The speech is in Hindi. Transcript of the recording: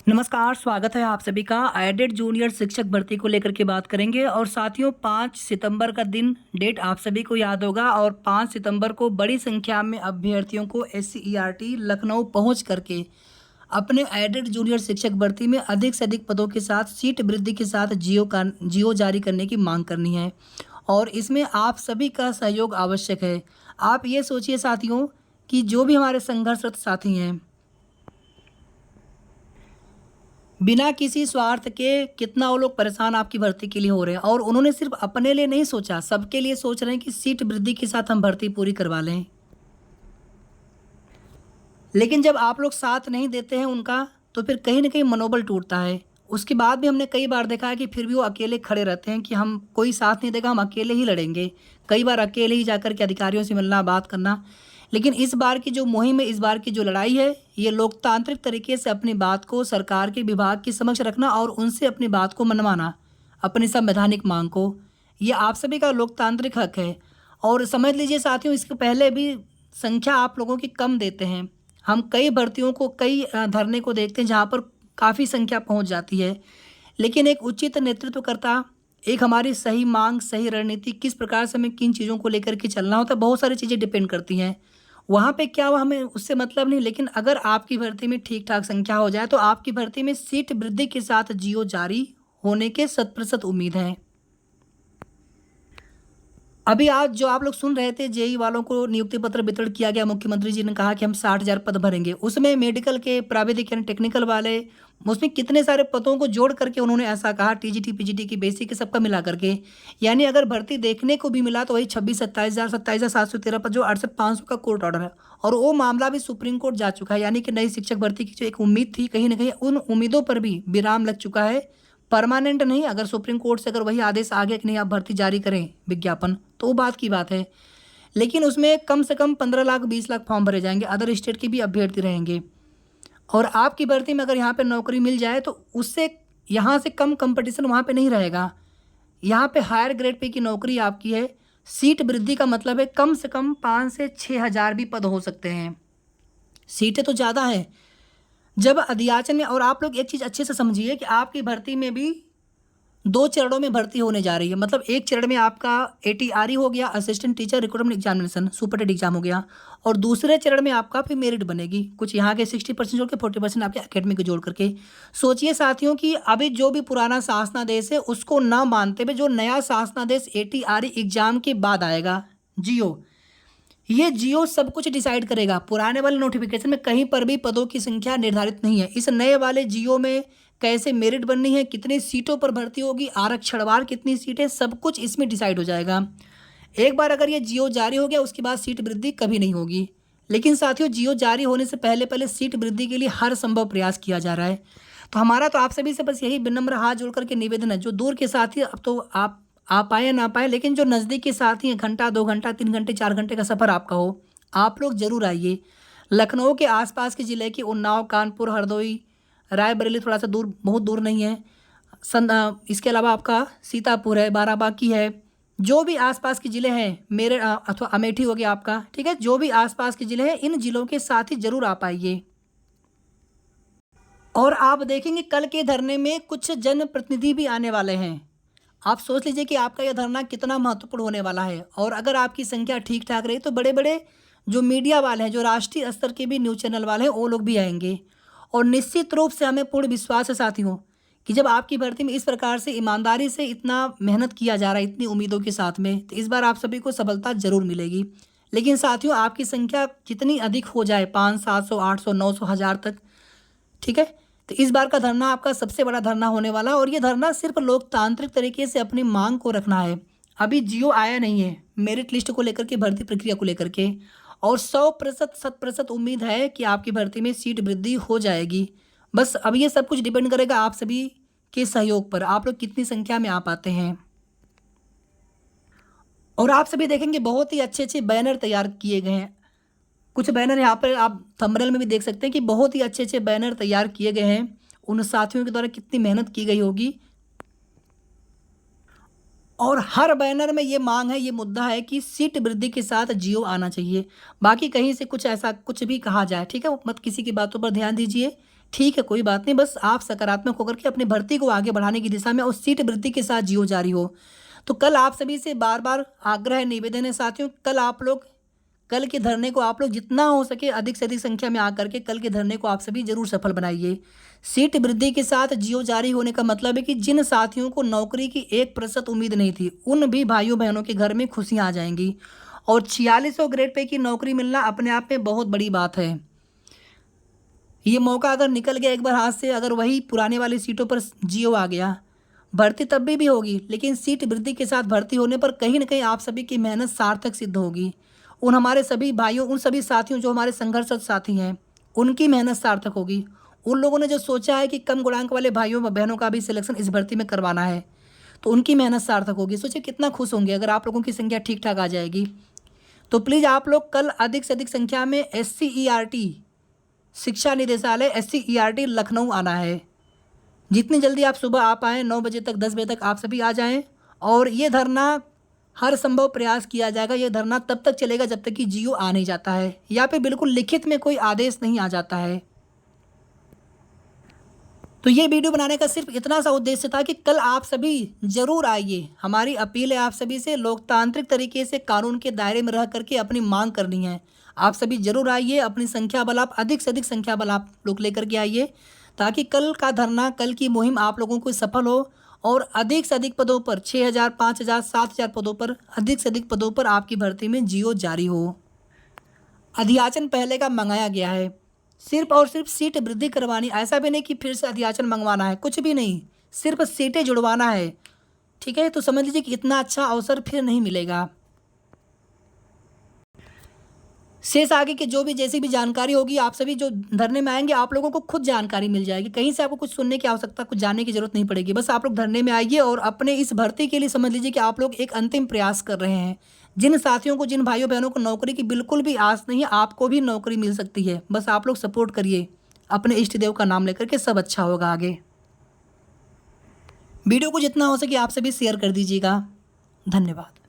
नमस्कार, स्वागत है आप सभी का। एडेड जूनियर शिक्षक भर्ती को लेकर के बात करेंगे और साथियों 5 सितंबर का दिन डेट आप सभी को याद होगा और 5 सितंबर को बड़ी संख्या में अभ्यर्थियों को एससीईआरटी लखनऊ पहुंच करके अपने एडेड जूनियर शिक्षक भर्ती में अधिक से अधिक पदों के साथ सीट वृद्धि के साथ जियो जारी करने की मांग करनी है और इसमें आप सभी का सहयोग आवश्यक है। आप ये सोचिए साथियों कि जो भी हमारे संघर्षरत साथी हैं, बिना किसी स्वार्थ के कितना वो लोग परेशान आपकी भर्ती के लिए हो रहे हैं और उन्होंने सिर्फ अपने लिए नहीं सोचा, सबके लिए सोच रहे हैं कि सीट वृद्धि के साथ हम भर्ती पूरी करवा लें। लेकिन जब आप लोग साथ नहीं देते हैं उनका, तो फिर कहीं ना कहीं मनोबल टूटता है। उसके बाद भी हमने कई बार देखा है कि फिर भी वो अकेले खड़े रहते हैं कि हम कोई साथ नहीं देगा, हम अकेले ही लड़ेंगे। कई बार अकेले ही जाकर के अधिकारियों से मिलना, बात करना। लेकिन इस बार की जो मुहिम है, इस बार की जो लड़ाई है, ये लोकतांत्रिक तरीके से अपनी बात को सरकार के विभाग के समक्ष रखना और उनसे अपनी बात को मनवाना, अपनी संवैधानिक मांग को, ये आप सभी का लोकतांत्रिक हक है। और समझ लीजिए साथियों, इसके पहले भी संख्या आप लोगों की कम देते हैं। हम कई भर्तियों को, कई धरने को देखते हैं जहाँ पर काफ़ी संख्या पहुँच जाती है। लेकिन एक उचित नेतृत्वकर्ता, एक हमारी सही मांग, सही रणनीति, किस प्रकार से हमें किन चीज़ों को लेकर के चलना होता है, बहुत सारी चीज़ें डिपेंड करती हैं। वहाँ पे क्या हुआ हमें उससे मतलब नहीं, लेकिन अगर आपकी भर्ती में ठीक-ठाक संख्या हो जाए, तो आपकी भर्ती में सीट वृद्धि के साथ जियो जारी होने के शत-प्रतिशत उम्मीद है। अभी आज जो आप लोग सुन रहे थे, जेईई वालों को नियुक्ति पत्र वितरण किया गया, मुख्यमंत्री जी ने कहा कि हम 60,000 पद भरेंगे। उसमें मेडिकल के प्राविधिक यानी टेक्निकल वाले, उसमें कितने सारे पदों को जोड़ करके उन्होंने ऐसा कहा, टीजीटी, पीजीटी की बेसिक के सबका मिला करके। यानी अगर भर्ती देखने को भी मिला तो वही 27,713 पद, जो 68,500 का कोर्ट ऑर्डर है। और वो मामला भी सुप्रीम कोर्ट जा चुका है। यानी कि नई शिक्षक भर्ती की जो एक उम्मीद थी, कहीं ना कहीं उन उम्मीदों पर भी विराम लग चुका है। परमानेंट नहीं, अगर सुप्रीम कोर्ट से अगर वही आदेश आ गया कि नहीं आप भर्ती जारी करें विज्ञापन, तो वो बात की बात है। लेकिन उसमें कम से कम 15 लाख 20 लाख फॉर्म भरे जाएंगे, अदर स्टेट के भी अभ्यर्थी रहेंगे। और आपकी भर्ती में अगर यहाँ पे नौकरी मिल जाए तो उससे यहाँ से कम कंपटीशन वहाँ पे नहीं रहेगा। यहाँ पे हायर ग्रेड पे की नौकरी आपकी है। सीट वृद्धि का मतलब है कम से कम 5 से 6 हज़ार भी पद हो सकते हैं। सीटें तो ज़्यादा है। जब अध्याचन में, और आप लोग एक चीज़ अच्छे से समझिए कि आपकी भर्ती में भी 2 चरणों में भर्ती होने जा रही है। मतलब एक चरण में आपका एटीआरई हो गया, assistant teacher recruitment examination, super TET exam हो गया। और दूसरे चरण में आपका फिर मेरिट बनेगी, कुछ यहाँ के 60% जोड़ के 40% आपके एकेडमिक के जोड़ करके। सोचिए साथियों कि अभी जो भी पुराना शासनादेश है उसको ना मानते हुए जो नया शासनादेश एटीआरई एग्जाम के बाद आएगा, जियो, ये जियो सब कुछ डिसाइड करेगा। पुराने वाले नोटिफिकेशन में कहीं पर भी पदों की संख्या निर्धारित नहीं है। इस नए वाले जियो में कैसे मेरिट बननी है, कितनी सीटों पर भर्ती होगी, आरक्षणवार कितनी सीटें, सब कुछ इसमें डिसाइड हो जाएगा। एक बार अगर ये जियो जारी हो गया, उसके बाद सीट वृद्धि कभी नहीं होगी। लेकिन साथियों, जियो जारी होने से पहले पहले सीट वृद्धि के लिए हर संभव प्रयास किया जा रहा है। तो हमारा तो आप सभी से बस यही विनम्र हाथ जोड़ करके निवेदन है, जो दूर के साथी, अब तो आप पाए या ना पाए, लेकिन जो नज़दीक के साथी हैं, घंटा 2 घंटा 3 घंटे 4 घंटे का सफ़र आपका हो, आप लोग ज़रूर आइए। लखनऊ के आसपास के ज़िले की उन्नाव, कानपुर, हरदोई, रायबरेली थोड़ा सा दूर, बहुत दूर नहीं है। इसके अलावा आपका सीतापुर है, बाराबांकी है, जो भी आसपास के ज़िले हैं मेरे, अथवा अमेठी हो गया आपका, ठीक है, जो भी आसपास के ज़िले हैं, इन ज़िलों के साथ ही ज़रूर आप आइए। और आप देखेंगे कल के धरने में कुछ जनप्रतिनिधि भी आने वाले हैं। आप सोच लीजिए कि आपका यह धरना कितना महत्वपूर्ण होने वाला है। और अगर आपकी संख्या ठीक ठाक रही तो बड़े बड़े जो मीडिया वाले हैं, जो राष्ट्रीय स्तर के भी न्यूज़ चैनल वाले हैं, वो लोग भी आएंगे। और निश्चित रूप से हमें पूर्ण विश्वास है साथियों कि जब आपकी भर्ती में इस प्रकार से ईमानदारी से इतना मेहनत किया जा रहा है, इतनी उम्मीदों के साथ में, तो इस बार आप सभी को सफलता जरूर मिलेगी। लेकिन साथियों, आपकी संख्या जितनी अधिक हो जाए, 500, 700, 800, 900, 1000 तक, ठीक है, तो इस बार का धरना आपका सबसे बड़ा धरना होने वाला है। और ये धरना सिर्फ लोकतांत्रिक तरीके से अपनी मांग को रखना है। अभी जियो आया नहीं है मेरिट लिस्ट को लेकर के, भर्ती प्रक्रिया को लेकर के। और 100% 100% उम्मीद है कि आपकी भर्ती में सीट वृद्धि हो जाएगी। बस अब ये सब कुछ डिपेंड करेगा आप सभी के सहयोग पर, आप लोग कितनी संख्या में आ पाते हैं। और आप सभी देखेंगे बहुत ही अच्छे अच्छे बैनर तैयार किए गए हैं। कुछ बैनर यहाँ पर आप थंबनेल में भी देख सकते हैं कि बहुत ही अच्छे अच्छे बैनर तैयार किए गए हैं। उन साथियों के द्वारा कितनी मेहनत की गई होगी। और हर बैनर में ये मांग है, ये मुद्दा है कि सीट वृद्धि के साथ जियो आना चाहिए। बाकी कहीं से कुछ ऐसा कुछ भी कहा जाए, ठीक है, मत किसी की बातों पर ध्यान दीजिए। ठीक है, कोई बात नहीं, बस आप सकारात्मक होकर के अपनी भर्ती को आगे बढ़ाने की दिशा में और सीट वृद्धि के साथ जियो जारी हो। तो कल आप सभी से बार-बार आग्रह निवेदन है साथियों, कल के धरने को आप लोग जितना हो सके अधिक से अधिक संख्या में आकर के कल के धरने को आप सभी ज़रूर सफल बनाइए। सीट वृद्धि के साथ जियो जारी होने का मतलब है कि जिन साथियों को नौकरी की 1% उम्मीद नहीं थी, उन भी भाइयों-बहनों के घर में खुशियाँ आ जाएँगी और 4600 ग्रेड पे की नौकरी मिलना अपने आप में बहुत बड़ी बात है। ये मौका अगर निकल गया एक बार हाथ से, अगर वही पुराने वाली सीटों पर जियो आ गया, भर्ती तब भी होगी, लेकिन सीट वृद्धि के साथ भर्ती होने पर कहीं न कहीं आप सभी की मेहनत सार्थक सिद्ध होगी। उन हमारे सभी भाइयों, उन सभी साथियों जो हमारे संघर्षरत साथी हैं, उनकी मेहनत सार्थक होगी। उन लोगों ने जो सोचा है कि कम गुणांक वाले भाइयों व बहनों का भी सिलेक्शन इस भर्ती में करवाना है, तो उनकी मेहनत सार्थक होगी। सोचिए कितना खुश होंगे अगर आप लोगों की संख्या ठीक-ठाक आ जाएगी। तो प्लीज़ आप लोग कल अधिक से अधिक संख्या में SCERT शिक्षा निदेशालय SCERT लखनऊ आना है। जितनी जल्दी आप सुबह आ पाएँ, 9 बजे तक 10 बजे तक आप सभी आ जाएँ और ये धरना हर संभव प्रयास किया जाएगा। ये धरना तब तक चलेगा जब तक कि जियो आ नहीं जाता है या फिर बिल्कुल लिखित में कोई आदेश नहीं आ जाता है। तो ये वीडियो बनाने का सिर्फ इतना सा उद्देश्य था कि कल आप सभी ज़रूर आइए। हमारी अपील है आप सभी से, लोकतांत्रिक तरीके से कानून के दायरे में रह करके अपनी मांग करनी है। आप सभी ज़रूर आइए, अपनी संख्या बल आप अधिक से अधिक संख्या बल आप लोग लेकर के आइए, ताकि कल का धरना, कल की मुहिम आप लोगों को सफल हो और अधिक से अधिक पदों पर 6000, 5000, 7000 पदों पर, अधिक से अधिक पदों पर आपकी भर्ती में जियो जारी हो। अध्याचन पहले का मंगाया गया है, सिर्फ और सिर्फ सीट वृद्धि करवानी। ऐसा भी नहीं कि फिर से अध्याचन मंगवाना है, कुछ भी नहीं, सिर्फ सीटें जुड़वाना है। ठीक है, तो समझ लीजिए कि इतना अच्छा अवसर फिर नहीं मिलेगा। शेष आगे की जो भी जैसी भी जानकारी होगी, आप सभी जो धरने में आएंगे आप लोगों को खुद जानकारी मिल जाएगी। कहीं से आपको कुछ सुनने की आवश्यकता, कुछ जानने की जरूरत नहीं पड़ेगी। बस आप लोग धरने में आइए और अपने इस भर्ती के लिए समझ लीजिए कि आप लोग एक अंतिम प्रयास कर रहे हैं। जिन साथियों को, जिन भाइयों बहनों को नौकरी की बिल्कुल भी आस नहीं है, आपको भी नौकरी मिल सकती है। बस आप लोग सपोर्ट करिए, अपने इष्ट देव का नाम लेकर के, सब अच्छा होगा आगे। वीडियो को जितना हो सके आप सभी शेयर कर दीजिएगा। धन्यवाद।